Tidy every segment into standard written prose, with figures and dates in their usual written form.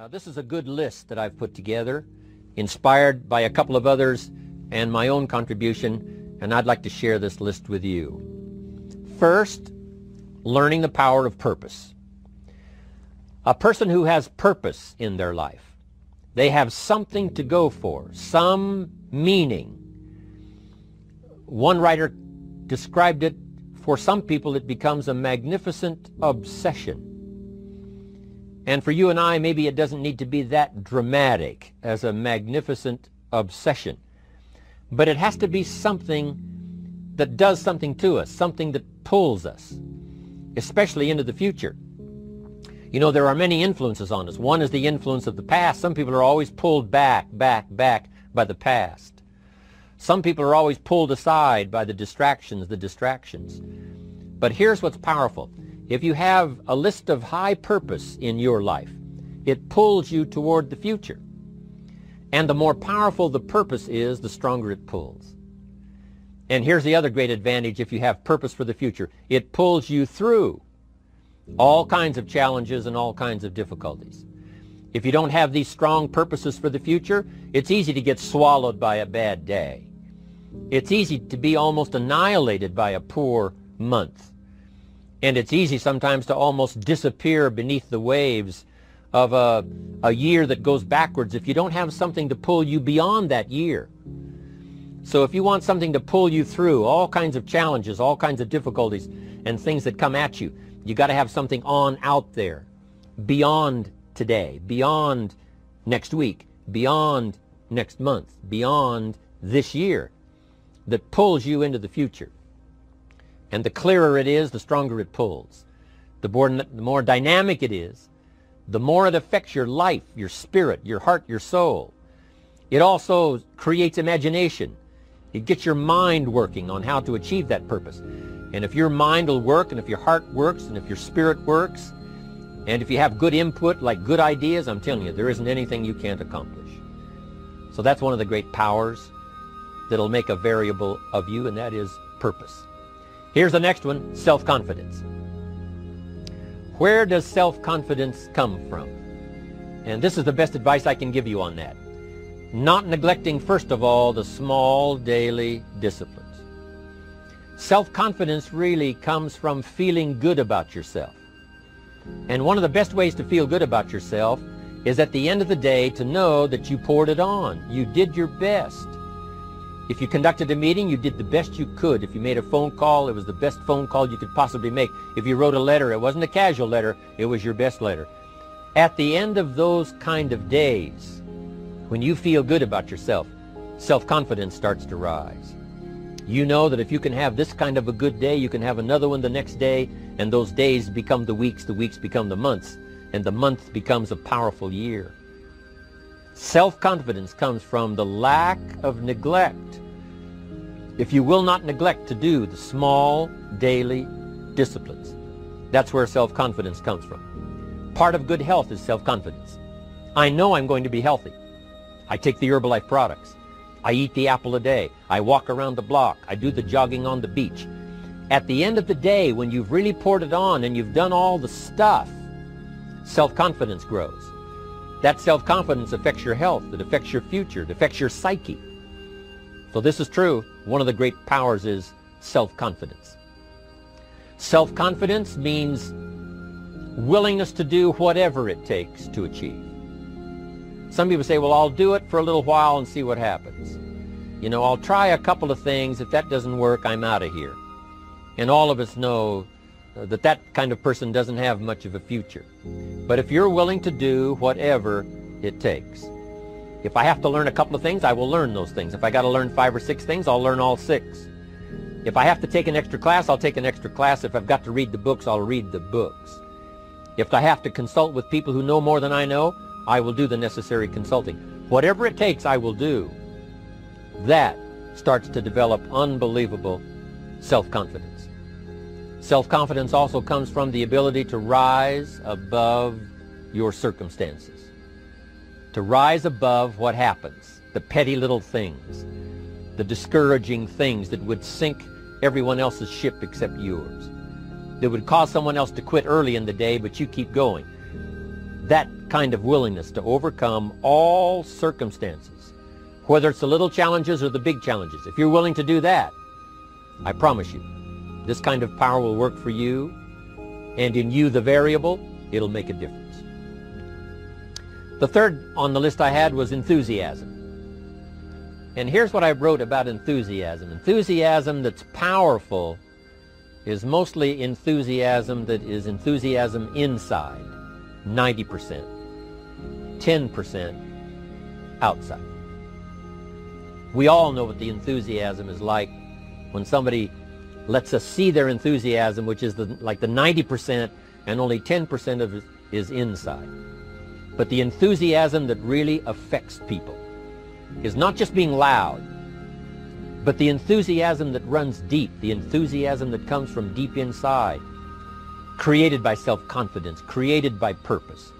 Now, this is a good list that I've put together, inspired by a couple of others and my own contribution, and I'd like to share this list with you. First, learning the power of purpose. A person who has purpose in their life, they have something to go for, some meaning. One writer described it, for some people it becomes a magnificent obsession. And for you and I, maybe it doesn't need to be that dramatic as a magnificent obsession. But it has to be something that does something to us, something that pulls us, especially into the future. You know, there are many influences on us. One is the influence of the past. Some people are always pulled back by the past. Some people are always pulled aside by the distractions. But here's what's powerful. If you have a list of high purpose in your life, it pulls you toward the future. And the more powerful the purpose is, the stronger it pulls. And here's the other great advantage if you have purpose for the future. It pulls you through all kinds of challenges and all kinds of difficulties. If you don't have these strong purposes for the future, it's easy to get swallowed by a bad day. It's easy to be almost annihilated by a poor month. And it's easy sometimes to almost disappear beneath the waves of a year that goes backwards if you don't have something to pull you beyond that year. So if you want something to pull you through all kinds of challenges, all kinds of difficulties and things that come at you, you got to have something on out there, beyond today, beyond next week, beyond next month, beyond this year, that pulls you into the future. And the clearer it is, the stronger it pulls. The more dynamic it is, the more it affects your life, your spirit, your heart, your soul. It also creates imagination. It gets your mind working on how to achieve that purpose. And if your mind will work, and if your heart works, and if your spirit works, and if you have good input, like good ideas, I'm telling you, there isn't anything you can't accomplish. So that's one of the great powers that'll make a variable of you, and that is purpose. Here's the next one, self-confidence. Where does self-confidence come from? And this is the best advice I can give you on that. Not neglecting, first of all, the small daily disciplines. Self-confidence really comes from feeling good about yourself. And one of the best ways to feel good about yourself is at the end of the day to know that you poured it on. You did your best. If you conducted a meeting, you did the best you could. If you made a phone call, it was the best phone call you could possibly make. If you wrote a letter, it wasn't a casual letter, it was your best letter. At the end of those kind of days, when you feel good about yourself, self-confidence starts to rise. You know that if you can have this kind of a good day, you can have another one the next day, and those days become the weeks become the months, and the month becomes a powerful year. Self-confidence comes from the lack of neglect. If you will not neglect to do the small daily disciplines, that's where self-confidence comes from. Part of good health is self-confidence. I know I'm going to be healthy. I take the Herbalife products. I eat the apple a day. I walk around the block. I do the jogging on the beach. At the end of the day, when you've really poured it on and you've done all the stuff, self-confidence grows. That self-confidence affects your health, it affects your future, it affects your psyche. So this is true. One of the great powers is self-confidence. Self-confidence means willingness to do whatever it takes to achieve. Some people say, well, I'll do it for a little while and see what happens. You know, I'll try a couple of things. If that doesn't work, I'm out of here. And all of us know that that kind of person doesn't have much of a future. But if you're willing to do whatever it takes, if I have to learn a couple of things, I will learn those things. If I got to learn 5 or 6 things, I'll learn all 6. If I have to take an extra class, I'll take an extra class. If I've got to read the books, I'll read the books. If I have to consult with people who know more than I know, I will do the necessary consulting. Whatever it takes, I will do. That starts to develop unbelievable self-confidence. Self-confidence also comes from the ability to rise above your circumstances, to rise above what happens, the petty little things, the discouraging things that would sink everyone else's ship except yours, that would cause someone else to quit early in the day, but you keep going. that kind of willingness to overcome all circumstances, whether it's the little challenges or the big challenges. If you're willing to do that, I promise you, this kind of power will work for you, and in you, the variable, it'll make a difference. The third on the list I had was enthusiasm. And here's what I wrote about enthusiasm. Enthusiasm that's powerful is mostly enthusiasm that is enthusiasm inside, 90%, 10% outside. We all know what the enthusiasm is like when somebody lets us see their enthusiasm, which is like the 90%, and only 10% of it is inside. But the enthusiasm that really affects people is not just being loud, but the enthusiasm that runs deep, the enthusiasm that comes from deep inside, created by self-confidence, created by purpose,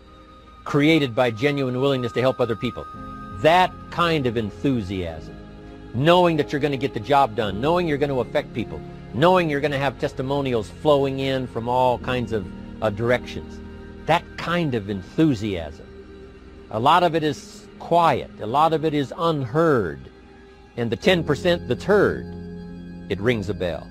created by genuine willingness to help other people. That kind of enthusiasm, knowing that you're going to get the job done, knowing you're going to affect people, knowing you're going to have testimonials flowing in from all kinds of directions. That kind of enthusiasm. A lot of it is quiet. A lot of it is unheard. And the 10% that's heard, it rings a bell.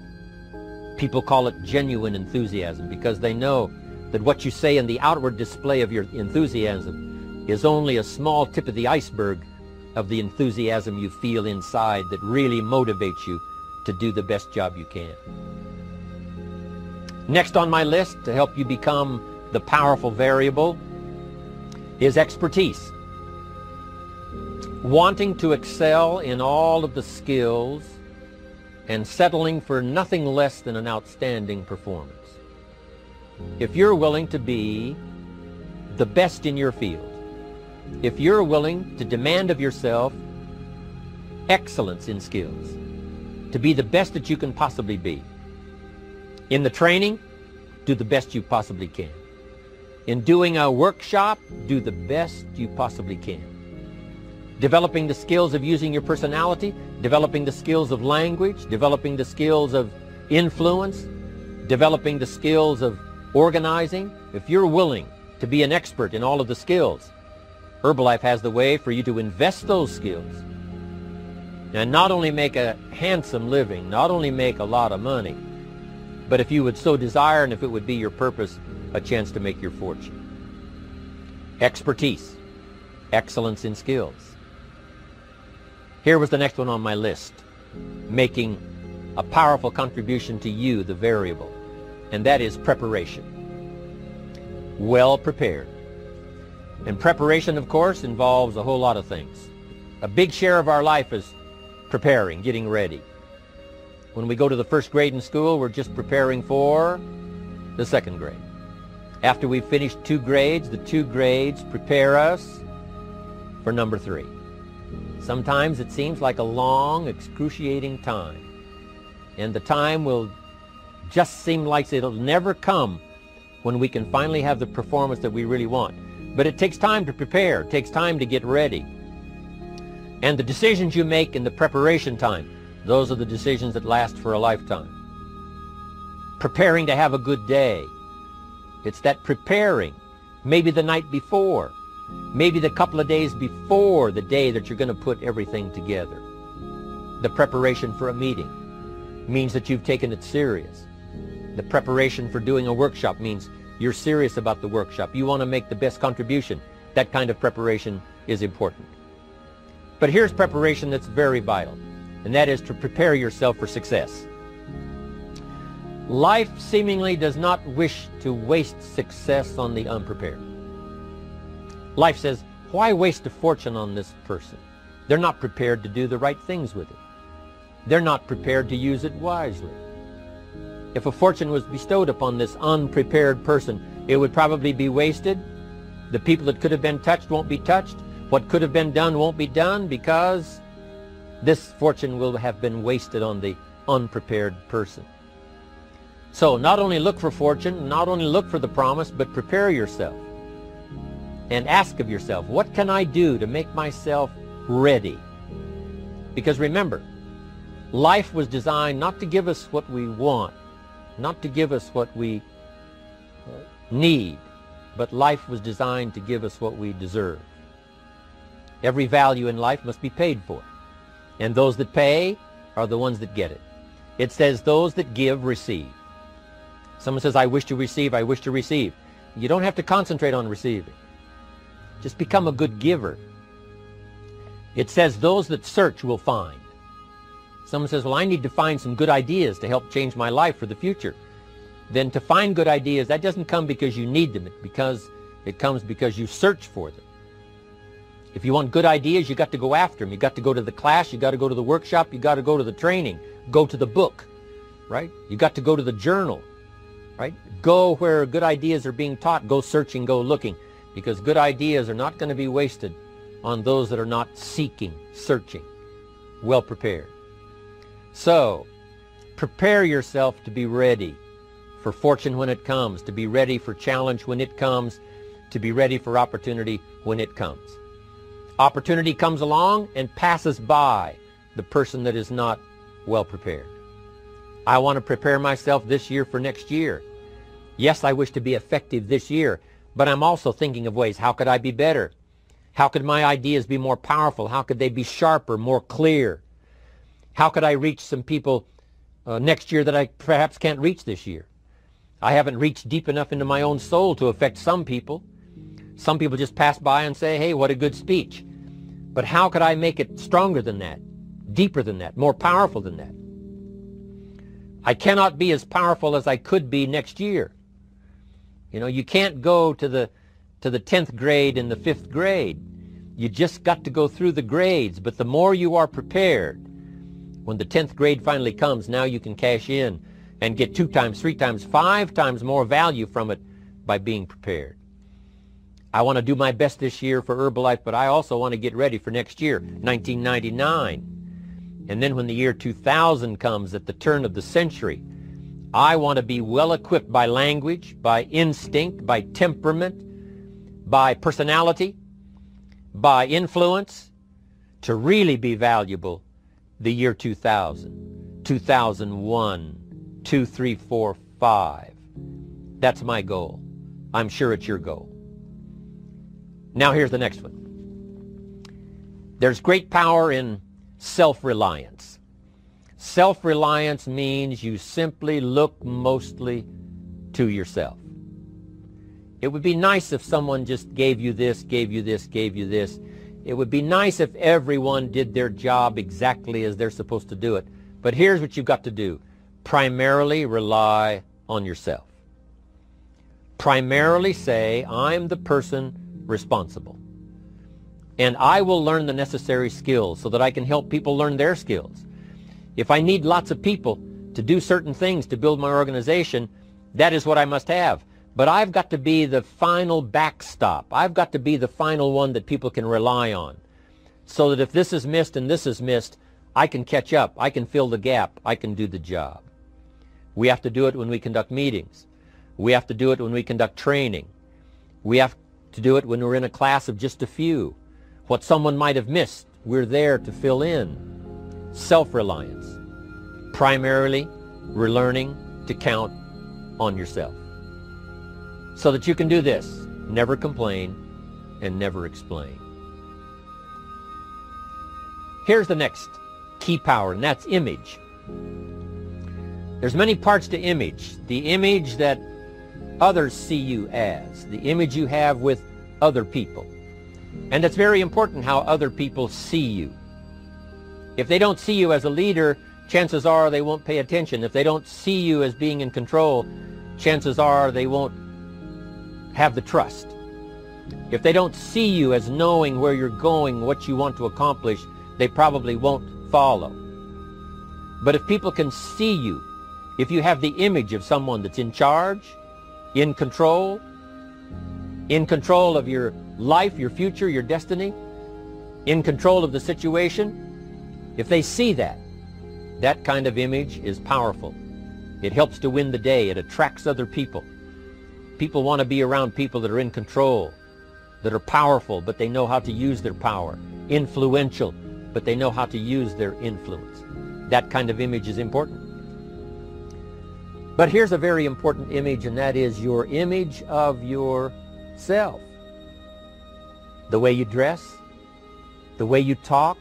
People call it genuine enthusiasm because they know that what you say in the outward display of your enthusiasm is only a small tip of the iceberg of the enthusiasm you feel inside that really motivates you to do the best job you can. Next on my list to help you become the powerful variable is expertise. Wanting to excel in all of the skills and settling for nothing less than an outstanding performance. If you're willing to be the best in your field, if you're willing to demand of yourself excellence in skills, to be the best that you can possibly be. In the training, do the best you possibly can. In doing a workshop, do the best you possibly can. Developing the skills of using your personality, developing the skills of language, developing the skills of influence, developing the skills of organizing. If you're willing to be an expert in all of the skills, Herbalife has the way for you to invest those skills and not only make a handsome living, not only make a lot of money, but if you would so desire and if it would be your purpose, a chance to make your fortune. Expertise, excellence in skills. Here was the next one on my list, making a powerful contribution to you, the variable, and that is preparation. Well prepared. And preparation, of course, involves a whole lot of things. A big share of our life is preparing, getting ready. When we go to the first grade in school, we're just preparing for the second grade. After we've finished 2 grades, the 2 grades prepare us for number 3. Sometimes it seems like a long, excruciating time. And the time will just seem like it'll never come when we can finally have the performance that we really want. But it takes time to prepare. It takes time to get ready. And the decisions you make in the preparation time, those are the decisions that last for a lifetime. Preparing to have a good day. It's that preparing, maybe the night before, maybe the couple of days before the day that you're going to put everything together. The preparation for a meeting means that you've taken it serious. The preparation for doing a workshop means you're serious about the workshop. You want to make the best contribution. That kind of preparation is important. But here's preparation that's very vital, and that is to prepare yourself for success. Life seemingly does not wish to waste success on the unprepared. Life says, why waste a fortune on this person? They're not prepared to do the right things with it. They're not prepared to use it wisely. If a fortune was bestowed upon this unprepared person, it would probably be wasted. The people that could have been touched won't be touched. What could have been done won't be done because this fortune will have been wasted on the unprepared person. So not only look for fortune, not only look for the promise, but prepare yourself and ask of yourself, what can I do to make myself ready? Because remember, life was designed not to give us what we want, not to give us what we need, but life was designed to give us what we deserve. Every value in life must be paid for, and those that pay are the ones that get it. It says those that give receive. Someone says, I wish to receive, I wish to receive. You don't have to concentrate on receiving. Just become a good giver. It says those that search will find. Someone says, well, I need to find some good ideas to help change my life for the future. Then to find good ideas, that doesn't come because you need them. It comes because you search for them. If you want good ideas, you got to go after them. You got to go to the class, you got to go to the workshop, you got to go to the training, go to the book, right? You got to go to the journal, right? Go where good ideas are being taught, go searching, go looking, because good ideas are not going to be wasted on those that are not seeking, searching, well prepared. So, prepare yourself to be ready for fortune when it comes, to be ready for challenge when it comes, to be ready for opportunity when it comes. Opportunity comes along and passes by the person that is not well prepared. I want to prepare myself this year for next year. Yes, I wish to be effective this year, but I'm also thinking of ways, how could I be better? How could my ideas be more powerful? How could they be sharper, more clear? How could I reach some people next year that I perhaps can't reach this year? I haven't reached deep enough into my own soul to affect some people. Some people just pass by and say, hey, what a good speech. But how could I make it stronger than that, deeper than that, more powerful than that? I cannot be as powerful as I could be next year. You know, you can't go to the 10th grade in the 5th grade. You just got to go through the grades. But the more you are prepared, when the 10th grade finally comes, now you can cash in and get 2 times, 3 times, 5 times more value from it by being prepared. I want to do my best this year for Herbalife, but I also want to get ready for next year, 1999. And then when the year 2000 comes at the turn of the century, I want to be well equipped by language, by instinct, by temperament, by personality, by influence, to really be valuable the year 2000, 2001, 2, 3, 4, 5. That's my goal. I'm sure it's your goal. Now here's the next one. There's great power in self-reliance. Self-reliance means you simply look mostly to yourself. It would be nice if someone just gave you this, gave you this, gave you this. It would be nice if everyone did their job exactly as they're supposed to do it. But here's what you've got to do. Primarily rely on yourself. Primarily say, I'm the person responsible. And I will learn the necessary skills so that I can help people learn their skills. If I need lots of people to do certain things to build my organization, that is what I must have. But I've got to be the final backstop. I've got to be the final one that people can rely on. So that if this is missed and this is missed, I can catch up. I can fill the gap. I can do the job. We have to do it when we conduct meetings. We have to do it when we conduct training. We have to do it when we're in a class of just a few. What someone might have missed, we're there to fill in. Self-reliance. Primarily, we're learning to count on yourself. So that you can do this, never complain and never explain. Here's the next key power, and that's image. There's many parts to image. The image that others see you as, the image you have with other people. And it's very important how other people see you. If they don't see you as a leader, chances are they won't pay attention. If they don't see you as being in control, chances are they won't have the trust. If they don't see you as knowing where you're going, what you want to accomplish, they probably won't follow. But if people can see you, if you have the image of someone that's in charge, in control of your life, your future, your destiny, in control of the situation, if they see that, that kind of image is powerful. It helps to win the day. It attracts other people. People want to be around people that are in control, that are powerful, but they know how to use their power. Influential, but they know how to use their influence. That kind of image is important. But here's a very important image, and that is your image of your self. The way you dress, the way you talk,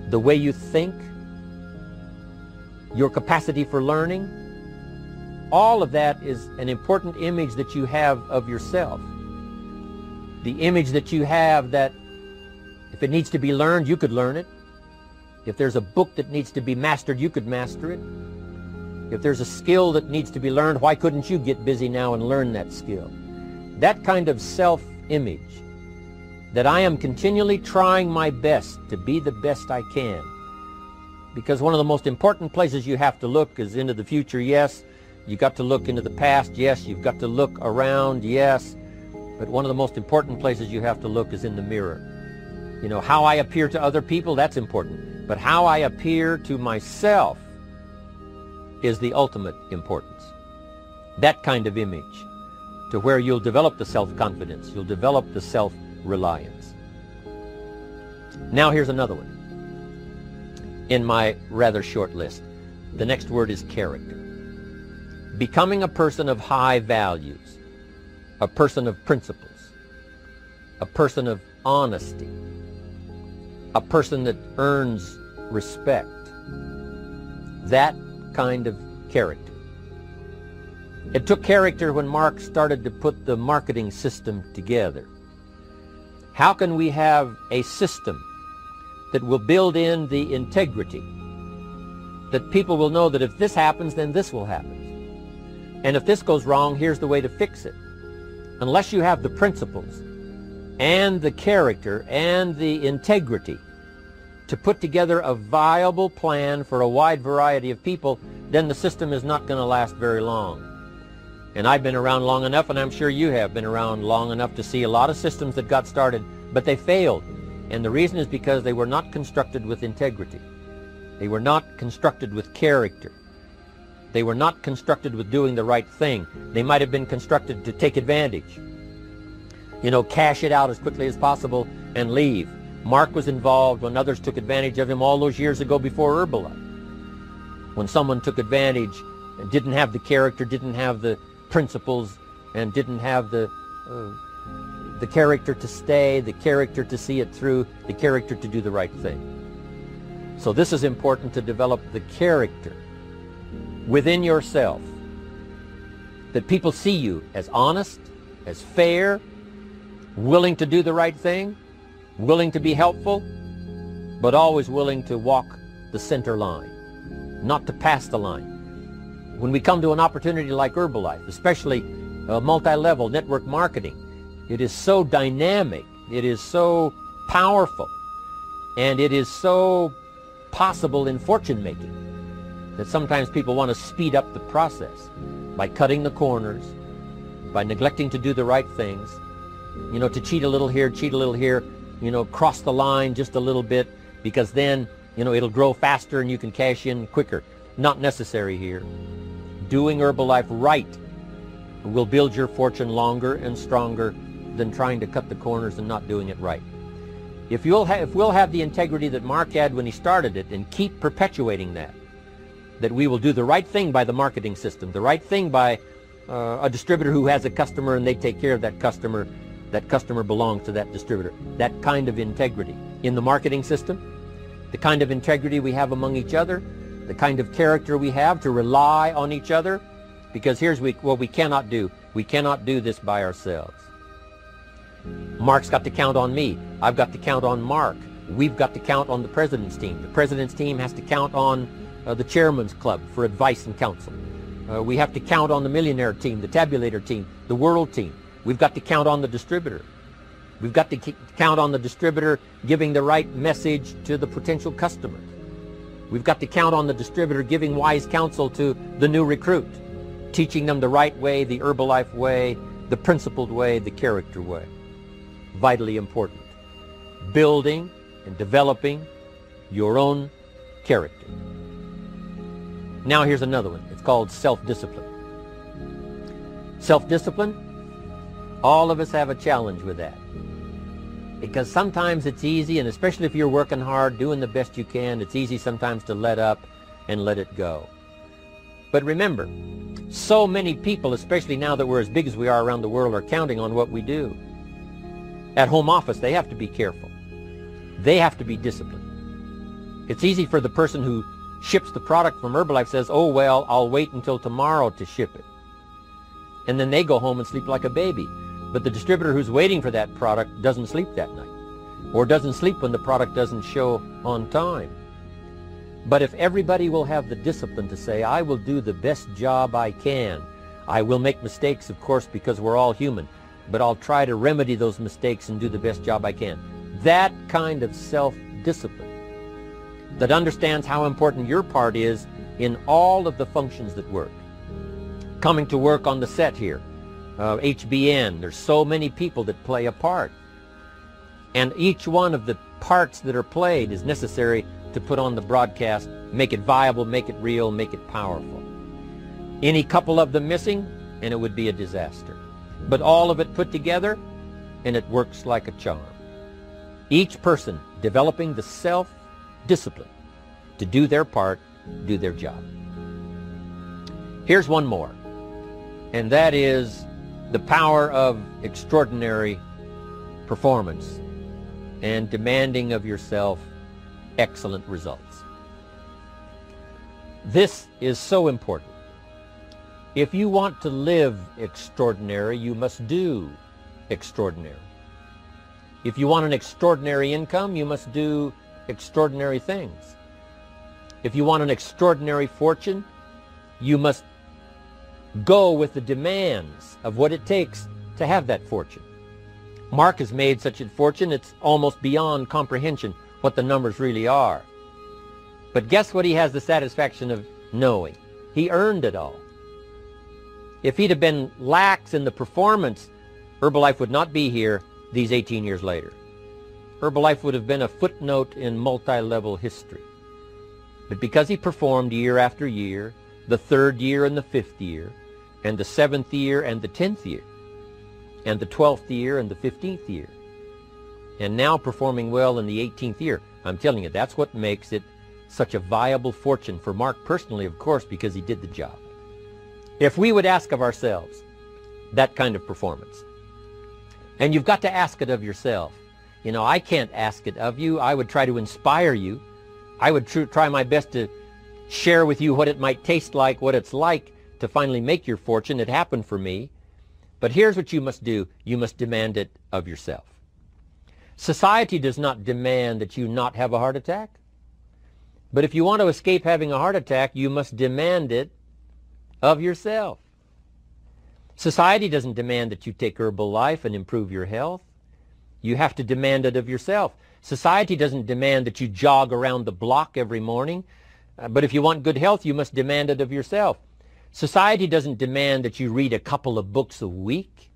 the way you think, your capacity for learning, all of that is an important image that you have of yourself. The image that you have that if it needs to be learned, you could learn it. If there's a book that needs to be mastered, you could master it. If there's a skill that needs to be learned, why couldn't you get busy now and learn that skill? That kind of self-image, that I am continually trying my best to be the best I can. Because one of the most important places you have to look is into the future, yes. You got to look into the past, yes. You've got to look around, yes. But one of the most important places you have to look is in the mirror. You know, how I appear to other people, that's important. But how I appear to myself is the ultimate importance. That kind of image, to where you'll develop the self-confidence, you'll develop the self-reliance. Now here's another one in my rather short list. The next word is character. Becoming a person of high values, a person of principles, a person of honesty, a person that earns respect. That kind of character. It took character when Mark started to put the marketing system together. How can we have a system that will build in the integrity, that people will know that if this happens, then this will happen. And if this goes wrong, here's the way to fix it. Unless you have the principles and the character and the integrity to put together a viable plan for a wide variety of people, then the system is not going to last very long. And I've been around long enough, and I'm sure you have been around long enough to see a lot of systems that got started, but they failed. And the reason is because they were not constructed with integrity. They were not constructed with character. They were not constructed with doing the right thing. They might have been constructed to take advantage. You know, cash it out as quickly as possible and leave. Mark was involved when others took advantage of him all those years ago before Herbalife. When someone took advantage and didn't have the character, didn't have the principles, and didn't have the character to stay, the character to see it through, the character to do the right thing. So this is important, to develop the character within yourself, that people see you as honest, as fair, willing to do the right thing, willing to be helpful, but always willing to walk the center line, not to pass the line. When we come to an opportunity like Herbalife, especially multi-level network marketing, it is so dynamic, it is so powerful, and it is so possible in fortune making that sometimes people want to speed up the process by cutting the corners, by neglecting to do the right things, you know, to cheat a little here, you know, cross the line just a little bit, because then, you know, it'll grow faster and you can cash in quicker. Not necessary here. Doing Herbalife right will build your fortune longer and stronger than trying to cut the corners and not doing it right. If we'll have the integrity that Mark had when he started it, and keep perpetuating that we will do the right thing by the marketing system, the right thing by a distributor who has a customer and they take care of that customer belongs to that distributor. That kind of integrity in the marketing system, the kind of integrity we have among each other, the kind of character we have to rely on each other, because here's what we cannot do. We cannot do this by ourselves. Mark's got to count on me. I've got to count on Mark. We've got to count on the president's team. The president's team has to count on the chairman's club for advice and counsel. We have to count on the millionaire team, the tabulator team, the world team. We've got to count on the distributor. We've got to count on the distributor giving the right message to the potential customer. We've got to count on the distributor giving wise counsel to the new recruit, teaching them the right way, the Herbalife way, the principled way, the character way. Vitally important. Building and developing your own character. Now here's another one. It's called self-discipline. Self-discipline, all of us have a challenge with that. Because sometimes it's easy, and especially if you're working hard, doing the best you can, it's easy sometimes to let up and let it go. But remember, So many people, especially now that we're as big as we are around the world, are counting on what we do. At home office, they have to be careful. They have to be disciplined. It's easy for the person who ships the product from Herbalife says, oh, well, I'll wait until tomorrow to ship it. And then they go home and sleep like a baby. But the distributor who's waiting for that product doesn't sleep that night, or doesn't sleep when the product doesn't show on time. But if everybody will have the discipline to say, I will do the best job I can. I will make mistakes, of course, because we're all human, but I'll try to remedy those mistakes and do the best job I can. That kind of self-discipline that understands how important your part is in all of the functions that work. Coming to work on the set here, HBN, there's so many people that play a part. And each one of the parts that are played is necessary to put on the broadcast, make it viable, make it real, make it powerful. Any couple of them missing, and it would be a disaster. But all of it put together, and it works like a charm. Each person developing the self-discipline to do their part, do their job. Here's one more, and that is the power of extraordinary performance and demanding of yourself excellent results. This is so important. If you want to live extraordinary, you must do extraordinary. If you want an extraordinary income, you must do extraordinary things. If you want an extraordinary fortune, you must go with the demands of what it takes to have that fortune. Mark has made such a fortune, it's almost beyond comprehension what the numbers really are. But guess what he has the satisfaction of knowing? He earned it all. If he'd have been lax in the performance, Herbalife would not be here these 18 years later. Herbalife would have been a footnote in multi-level history. But because he performed year after year, the 3rd year and the 5th year, and the 7th year and the 10th year, and the 12th year and the 15th year, and now performing well in the 18th year, I'm telling you, that's what makes it such a viable fortune for Mark personally, of course, because he did the job. If we would ask of ourselves that kind of performance, and you've got to ask it of yourself. You know, I can't ask it of you. I would try to inspire you. I would try my best to share with you what it might taste like, what it's like to finally make your fortune. It happened for me. But here's what you must do. You must demand it of yourself. Society does not demand that you not have a heart attack. But if you want to escape having a heart attack, you must demand it of yourself. Society doesn't demand that you take Herbalife and improve your health. You have to demand it of yourself. Society doesn't demand that you jog around the block every morning. But if you want good health, you must demand it of yourself. Society doesn't demand that you read a couple of books a week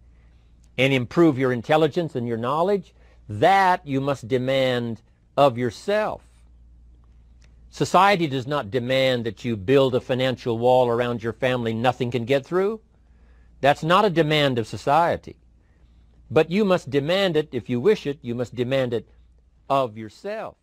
and improve your intelligence and your knowledge. That you must demand of yourself. Society does not demand that you build a financial wall around your family nothing can get through. That's not a demand of society. But you must demand it, if you wish it, you must demand it of yourself.